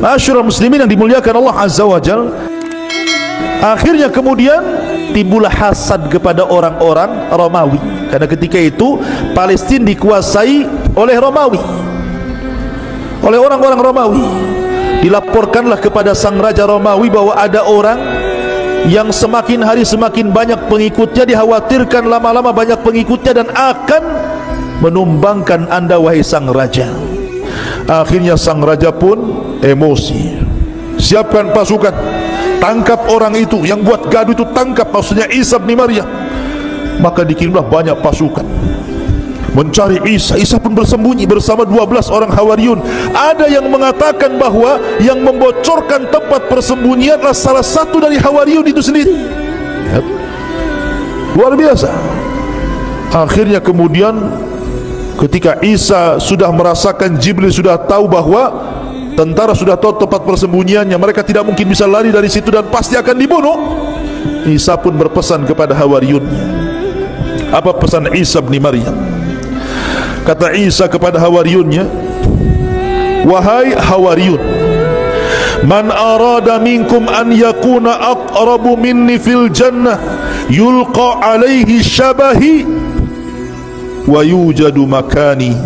Ma'asyiral muslimin yang dimuliakan Allah Azza wa Jal, akhirnya kemudian timbullah hasad kepada orang-orang Romawi, karena ketika itu Palestina dikuasai oleh Romawi, oleh orang-orang Romawi. Dilaporkanlah kepada sang raja Romawi bahwa ada orang yang semakin hari semakin banyak pengikutnya, dikhawatirkan lama-lama banyak pengikutnya dan akan menumbangkan anda wahai sang raja. Akhirnya sang raja pun emosi, siapkan pasukan, tangkap orang itu yang buat gaduh itu, tangkap, maksudnya Isa bin Maryam. Maka dikirimlah banyak pasukan mencari Isa. Isa pun bersembunyi bersama 12 orang Hawariyun. Ada yang mengatakan bahwa yang membocorkan tempat persembunyian adalah salah satu dari Hawariyun itu sendiri. Luar biasa. Akhirnya kemudian ketika Isa sudah merasakan, Jibril sudah tahu bahwa tentara sudah tahu tempat persembunyiannya, mereka tidak mungkin bisa lari dari situ dan pasti akan dibunuh. Isa pun berpesan kepada Hawariyunnya. Apa pesan Isa bin Maryam? Kata Isa kepada Hawariyunnya, wahai Hawariyun, man arada minkum an yakuna aqrabu minni fil jannah yulqa alaihi syabahi wa yujadu makani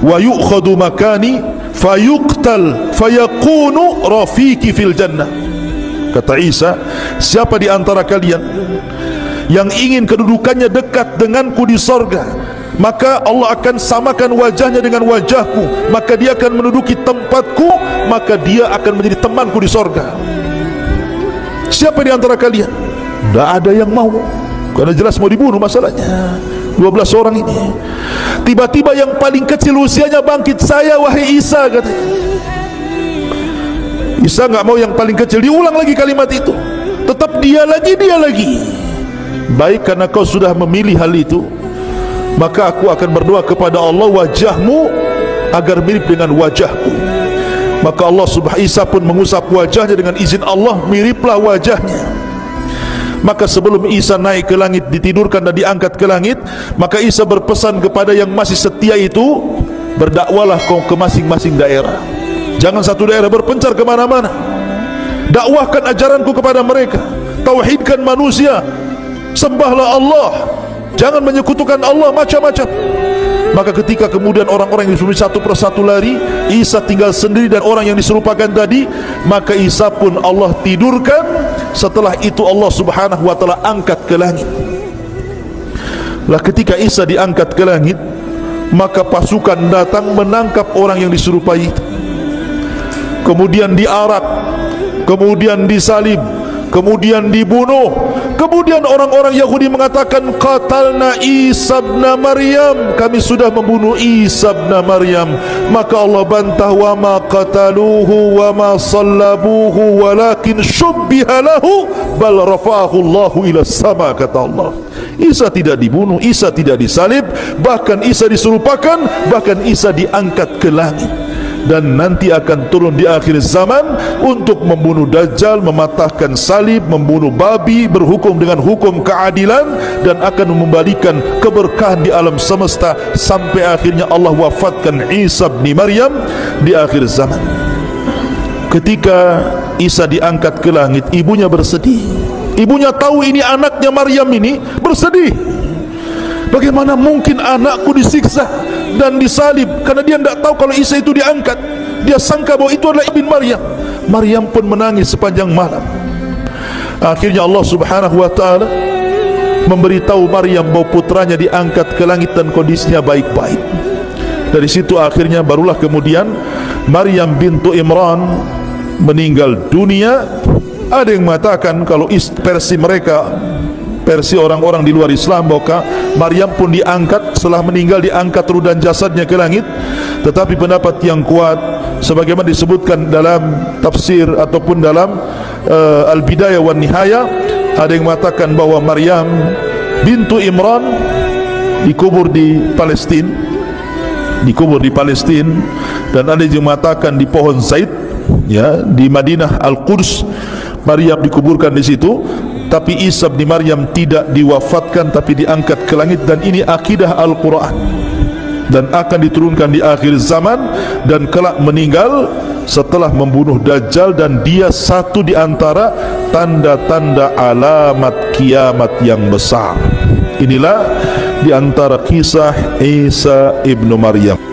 wa yu'khadu makani fayuqtal fayakunu rafiki fil jannah. Kata Isa, siapa di antara kalian yang ingin kedudukannya dekat denganku di sorga, maka Allah akan samakan wajahnya dengan wajahku, maka dia akan menduduki tempatku, maka dia akan menjadi temanku di sorga. Siapa di antara kalian? Tidak ada yang mau, karena jelas mau dibunuh masalahnya. 12 orang ini. Tiba-tiba yang paling kecil usianya bangkit, saya wahai Isa, katanya. Isa nggak mau yang paling kecil. Diulang lagi kalimat itu, tetap dia lagi, dia lagi. Baik, karena kau sudah memilih hal itu, maka aku akan berdoa kepada Allah, wajahmu agar mirip dengan wajahku. Maka Allah subhanahu Isa pun mengusap wajahnya dengan izin Allah, miriplah wajahnya. Maka sebelum Isa naik ke langit, ditidurkan dan diangkat ke langit, maka Isa berpesan kepada yang masih setia itu, berdakwalah kau ke masing-masing daerah, jangan satu daerah berpencar kemana-mana. Dakwahkan ajaranku kepada mereka, tauhidkan manusia, sembahlah Allah, jangan menyekutukan Allah macam-macam. Maka ketika kemudian orang-orang yang disuruh satu persatu lari, Isa tinggal sendiri dan orang yang diserupakan tadi, maka Isa pun Allah tidurkan. Setelah itu Allah subhanahu wa ta'ala angkat ke langit. Lah ketika Isa diangkat ke langit, maka pasukan datang menangkap orang yang diserupai itu, kemudian diarak, kemudian disalib, kemudian dibunuh. Kemudian orang-orang Yahudi mengatakan, qatalna Isa bin Maryam, kami sudah membunuh Isa bin Maryam. Maka Allah bantah, wa ma qataluhu wa ma sallabuhu walakin syubbiha lahu bal rafa'ahu Allahu ila sama. Kata Allah, Isa tidak dibunuh, Isa tidak disalib, bahkan Isa diserupakan, bahkan Isa diangkat ke langit. Dan nanti akan turun di akhir zaman untuk membunuh Dajjal, mematahkan salib, membunuh babi, berhukum dengan hukum keadilan, dan akan membalikan keberkahan di alam semesta sampai akhirnya Allah wafatkan Isa bin Maryam di akhir zaman. Ketika Isa diangkat ke langit, ibunya bersedih. Ibunya tahu ini anaknya Maryam, ini bersedih. Bagaimana mungkin anakku disiksa dan disalib? Karena dia tidak tahu kalau Isa itu diangkat. Dia sangka bahwa itu adalah ibn Maryam. Maryam pun menangis sepanjang malam. Akhirnya Allah subhanahu wa ta'ala memberitahu Maryam bahwa putranya diangkat ke langit dan kondisinya baik-baik. Dari situ akhirnya barulah kemudian Maryam bintu Imran meninggal dunia. Ada yang mengatakan kalau versi mereka, versi orang-orang di luar Islam, bahwa Maryam pun diangkat setelah meninggal, diangkat ruh dan jasadnya ke langit. Tetapi pendapat yang kuat, sebagaimana disebutkan dalam tafsir ataupun dalam Al-Bidayah wan Nihayah, ada yang mengatakan bahwa Maryam bintu Imran dikubur di Palestina, dan ada yang mengatakan di pohon Zaid, ya, di Madinah Al-Quds. Maryam dikuburkan di situ. Tapi Isa bin Maryam tidak diwafatkan, tapi diangkat ke langit. Dan ini akidah Al-Quran. dan akan diturunkan di akhir zaman dan kelak meninggal setelah membunuh Dajjal, dan dia satu di antara tanda-tanda alamat kiamat yang besar. Inilah di antara kisah Isa ibnu Maryam.